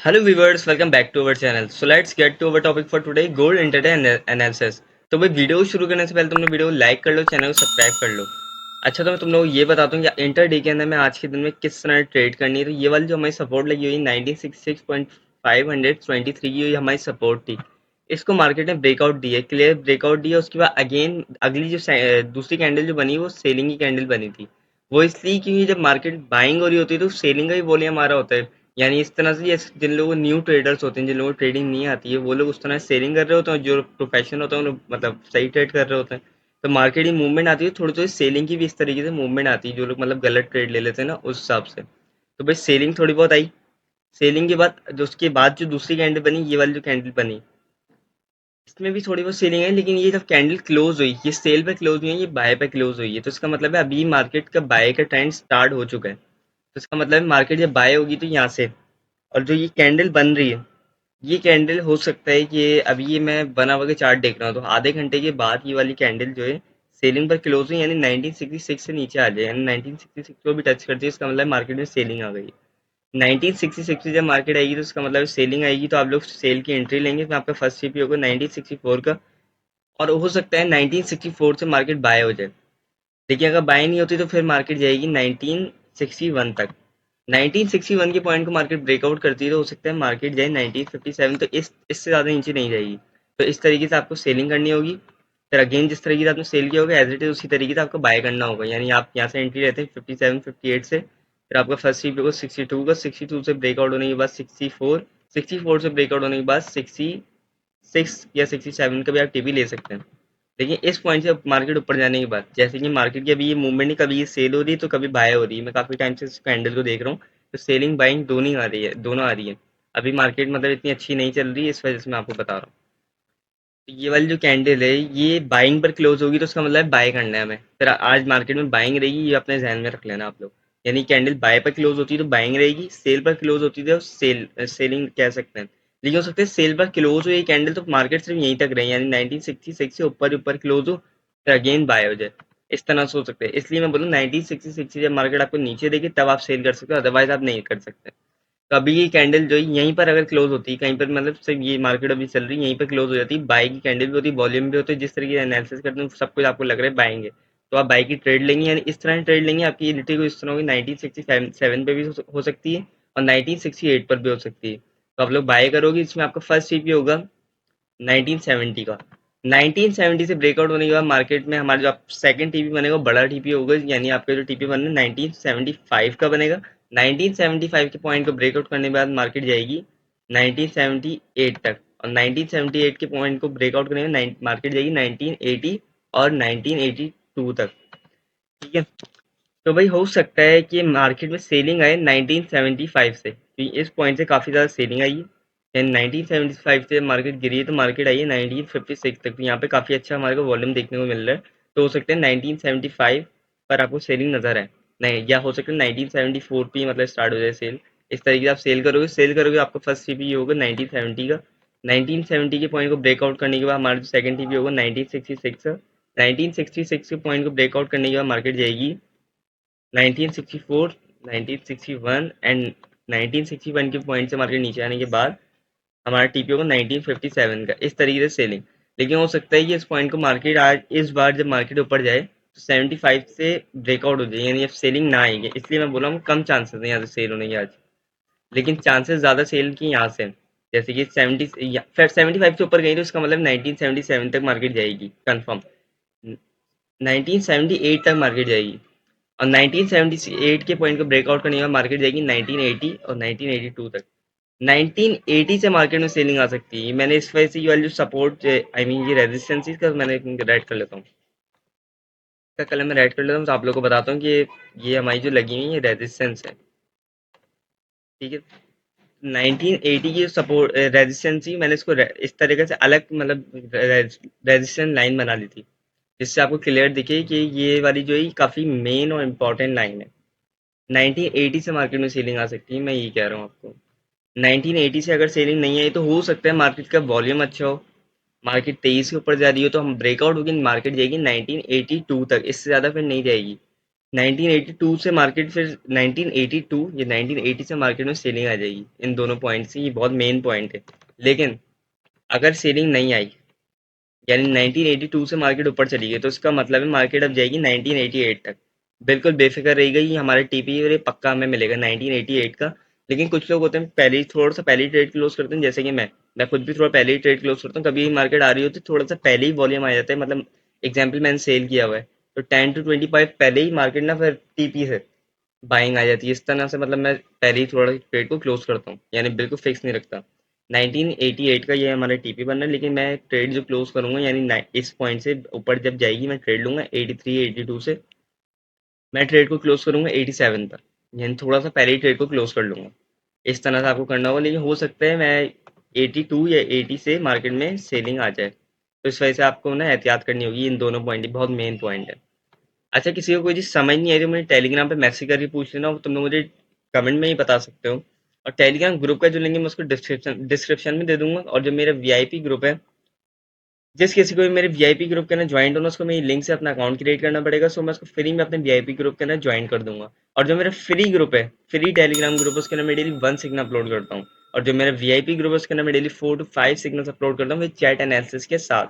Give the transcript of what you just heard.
Hello viewers, welcome back to our channel. So let's get to our topic for today, gold intraday analysis. तो भाई video शुरू करने से पहले तुमने वीडियो लाइक कर लो, चैनल को सब्सक्राइब कर लो। अच्छा, तो मैं तुम लोगों को ये बताता हूँ कि इंटर डे के अंदर में आज के दिन में किस तरह ट्रेड करनी है। तो ये वाली जो हमारी सपोर्ट लगी हुई 1966.523 की हमारी सपोर्ट थी। इसको मार्केट ने ब्रेकआउट दी है, क्लियर ब्रेकआउट दी है। उसके बाद अगेन अगली जो दूसरी कैंडल जो बनी वो सेलिंग की कैंडल बनी थी। वो इसलिए क्योंकि जब मार्केट बाइंग हो रही होती है तो सेलिंग का ही वॉल्यूम हमारा होता है। यानी इस तरह से जिन लोगों को न्यू ट्रेडर्स होते हैं, जिन लोगों को ट्रेडिंग नहीं आती है, वो लोग उस तरह सेलिंग कर रहे होते हैं। जो प्रोफेशन होता है उन्हें मतलब सही ट्रेड कर रहे होते हैं। तो मार्केट की मूवमेंट आती है, थोड़ी थोड़ी सेलिंग की भी इस तरीके से मूवमेंट आती है। जो लोग मतलब गलत ट्रेड ले लेते हैं ना, उस हिसाब से। तो भाई सेलिंग थोड़ी बहुत आई। सेलिंग के बाद जो उसके बाद जो दूसरी कैंडल बनी, ये वाली जो कैंडल बनी, इसमें भी थोड़ी बहुत सेलिंग है। लेकिन ये जब कैंडल क्लोज हुई, ये सेल पे क्लोज हुई है, ये बाय पे क्लोज हुई है। तो इसका मतलब है अभी मार्केट का बाय का ट्रेंड स्टार्ट हो चुका है। तो इसका मतलब है मार्केट जब बाय होगी तो यहाँ से, और जो ये कैंडल बन रही है, ये कैंडल हो सकता है कि अभी ये मैं बना हुआ के चार्ट देख रहा हूँ तो आधे घंटे के बाद ये वाली कैंडल जो है सेलिंग पर क्लोज हुई, यानी 1966 से नीचे आ जाए, यानी 1966 को भी टच करती है। इसका मतलब मार्केट में सेलिंग आ गई है। 1966 से जब मार्केट आएगी तो इसका मतलब सेलिंग आएगी, तो आप लोग सेल की एंट्री लेंगे तो आपका फर्स्ट सीपी होगा 1964 का। और हो सकता है 1964 से मार्केट बाय हो जाए। देखिए, अगर बाय नहीं होती तो फिर मार्केट जाएगी 1961 तक। 1961 के पॉइंट को मार्केट ब्रेकआउट करती है तो हो सकता है मार्केट जाए 1957, तो इससे ज़्यादा नीचे नहीं जाएगी। तो इस तरीके से आपको सेलिंग करनी होगी। फिर अगेन जिस तरीके से आपने सेल किया होगा एज इट इज उसी तरीके से आपको बाय करना होगा। यानी आप यहाँ से एंट्री रहते हैं 57 58 से, फिर आपका फर्स्ट सीपी होगा 62 का, 62 से ब्रेकआउट होने के बाद 64, 64 से ब्रेकआउट होने के बाद 66 या 67 का भी आप टीपी ले सकते हैं। देखिए, इस पॉइंट से मार्केट ऊपर जाने के बाद, जैसे कि मार्केट की अभी ये मूवमेंट है, कभी ये सेल हो रही है तो कभी बाय हो रही है। मैं काफी टाइम से इस कैंडल को देख रहा हूँ, तो सेलिंग बाइंग दोनों ही आ रही है, दोनों आ रही है। अभी मार्केट मतलब इतनी अच्छी नहीं चल रही है, इस वजह से मैं आपको बता रहा हूँ। तो ये वाली जो कैंडल है ये बाइंग पर क्लोज होगी तो उसका मतलब है बाय करना है हमें। फिर आज मार्केट में बाइंग रहेगी, ये अपने ध्यान में रख लेना आप लोग। यानी कैंडल बाय पर क्लोज होती है तो बाइंग रहेगी, सेल पर क्लोज होती है तो सेलिंग कह सकते हैं। लेकिन हो सकता है सेल पर क्लोज हो ये कैंडल तो मार्केट सिर्फ यहीं तक रहे, यानी 1966 से ऊपर ऊपर क्लोज हो फिर अगेन बाय हो जाए। इस तरह से हो सकते हैं, इसलिए मैं बोलूँ 1966 से जब मार्केट आपको नीचे देगी तब आप सेल कर सकते हो, अदरवाइज आप नहीं कर सकते। तो अभी ये कैंडल जो है यहीं पर अगर क्लोज होती है कहीं पर, मतलब सिर्फ ये मार्केट अभी चल रही है यहीं पर क्लोज हो जाती है, बाई की कैंडल भी होती है, वॉल्यूम भी होती है, जिस तरीके से एनालिसिस करते हैं सब कुछ आपको लग रहा है बाएंगे, तो आप बाई की ट्रेड लेंगे। यानी इस तरह ट्रेड लेंगे, आपकी ये लिटरी को इस तरह होगी 1967 पे भी हो सकती है और 1968 पर भी हो सकती है। तो आप लोग बाय करोगे, इसमें आपका फर्स्ट सीपी होगा 1970 का। 1970 से ब्रेकआउट होने के बाद मार्केट में हमारा जो सेकंड टीपी बनेगा वो बड़ा टीपी होगा, यानी आपका जो टीपी बनना 1975 का बनेगा। 1975 के पॉइंट को ब्रेकआउट करने के बाद मार्केट जाएगी 1978 तक, और 1978 के पॉइंट को ब्रेकआउट करने में मार्केट जाएगी 1980 और 1982 तक। ठीक है। तो भाई हो सकता है कि मार्केट में सेलिंग आए 1975 से, क्योंकि इस पॉइंट से काफ़ी ज़्यादा सेलिंग आई है। एंड 1975 से मार्केट गिरी है तो मार्केट आई है 1956 तक, तो यहाँ पे काफ़ी अच्छा हमारे को वॉल्यूम देखने को मिल रहा है। तो हो सकता है 1975 पर आपको सेलिंग नज़र आए, नहीं, या हो सकता है 1974 पे मतलब स्टार्ट हो जाए सेल। इस तरीके से आप सेल करोगे आपका फर्स्ट सीपी होगा 1970 का। 1970 के पॉइंट को ब्रेकआउट करने के बाद हमारा जो सेकंड टीपी होगा 1966 का। 1966 के पॉइंट को ब्रेकआउट करने के बाद मार्केट जाएगी 1964, 1961 एंड 1961 के पॉइंट से मार्केट नीचे आने के बाद हमारा टीपी होगा 1957 का, इस तरीके से सेलिंग। लेकिन हो सकता है कि इस पॉइंट को मार्केट आज इस बार जब मार्केट ऊपर जाए तो 75 से ब्रेकआउट हो जाए, यानी अब सेलिंग ना आएगी। इसलिए मैं बोला हूँ कम चांसेस है यहाँ से सेल होने के आज, लेकिन चांसेस ज़्यादा सेल की यहाँ से हैं। जैसे कि 75 से ऊपर गई तो इसका मतलब 1977 तक मार्केट जाएगी कंफर्म। 1978 तक मार्केट जाएगी, और 1978 के पॉइंट को ब्रेकआउट करने के बाद मार्केट जाएगी 1980 और 1982 तक। 1980 से मार्केट में सेलिंग आ सकती है। मैंने इस वजह से ये वाली जो सपोर्ट आई मीन ये रेजिस्टेंस का मैंने रेड कर लेता हूँ, इसका कलर मैं रेड कर लेता हूँ, तो आप लोगों को बताता हूँ कि ये हमारी जो लगी हुई है ये रेजिस्टेंस है। ठीक है। 1980 की सपोर्ट रेजिस्टेंस ही मैंने इसको इस तरीके से अलग मतलब रेजिस्टेंस लाइन बना ली थी, जिससे आपको क्लियर दिखे कि ये वाली जो है काफ़ी मेन और इम्पॉर्टेंट लाइन है। 1980 से मार्केट में सेलिंग आ सकती है, मैं ये कह रहा हूँ आपको। 1980 से अगर सेलिंग नहीं आई तो हो सकता है मार्केट का वॉल्यूम अच्छा हो, मार्केट 23 के ऊपर जा रही हो तो हम ब्रेकआउट होगी, मार्केट जाएगी 1982 तक, इससे ज़्यादा फिर नहीं जाएगी। 1982 से मार्केट फिर 1982 या 1980 से मार्केट में सेलिंग आ जाएगी इन दोनों पॉइंट से। ये बहुत मेन पॉइंट है। लेकिन अगर सेलिंग नहीं आई, यानी 1982 से मार्केट ऊपर चली गई, तो इसका मतलब है मार्केट अब जाएगी 1988 तक। बिल्कुल बेफिक्र रही गई, हमारा टीपी और ये पक्का हमें मिलेगा 1988 का। लेकिन कुछ लोग होते हैं पहले ही थोड़ा सा पहले ही ट्रेड क्लोज करते हैं, जैसे कि मैं खुद भी थोड़ा पहले ही ट्रेड क्लोज करता हूँ। कभी मार्केट आ रही होती है थोड़ा सा पहले ही वॉल्यूम आ जाता है, मतलब एग्जाम्पल मैंने सेल किया हुआ है तो 10 to 25 पहले ही मार्केट ना फिर टीपी से बाइंग आ जाती है। इस तरह से मतलब मैं पहले ही थोड़ा ट्रेड को क्लोज करता हूँ, यानी बिल्कुल फिक्स नहीं रखता। 1988 का ये हमारा टीपी बनना है, लेकिन मैं ट्रेड जो क्लोज करूंगा यानी इस पॉइंट से ऊपर जब जाएगी मैं ट्रेड लूंगा 83 82 से। मैं ट्रेड को क्लोज करूंगा 87 पर, यानी थोड़ा सा पहले ही ट्रेड को क्लोज कर लूंगा। इस तरह से आपको करना होगा, लेकिन हो सकता है मैं 82 या 80 से मार्केट में सेलिंग आ जाए, तो इस वजह से आपको ना एहतियात करनी होगी। इन दोनों पॉइंट बहुत मेन पॉइंट है। अच्छा, किसी को कोई चीज़ समझ नहीं आई तो मुझे टेलीग्राम पे मैसेज करके पूछ लेना, तुम लोग मुझे कमेंट में ही बता सकते हो। और टेलीग्राम ग्रुप का जो लिंक है मैं उसको डिस्क्रिप्शन में दे दूंगा। और जो मेरा वीआईपी ग्रुप है, जिस किसी को भी मेरे वीआईपी ग्रुप के अंदर ज्वाइन होना, उसको मेरी लिंक से अपना अकाउंट क्रिएट करना पड़ेगा। सो मैं उसको फ्री में अपने वीआईपी ग्रुप के अंदर ज्वाइन कर दूंगा। और जो मेरा फ्री ग्रुप है, फ्री टेलीग्राम ग्रुप है, उसके अंदर मैं डेली 1 सिग्नल अपलोड करता हूँ। और जो मेरा वीआईपी ग्रुप है उसके अंदर मैं डेली 4 to 5 सिग्नल्स अपलोड करता हूँ विद चैट एनालिसिस के साथ।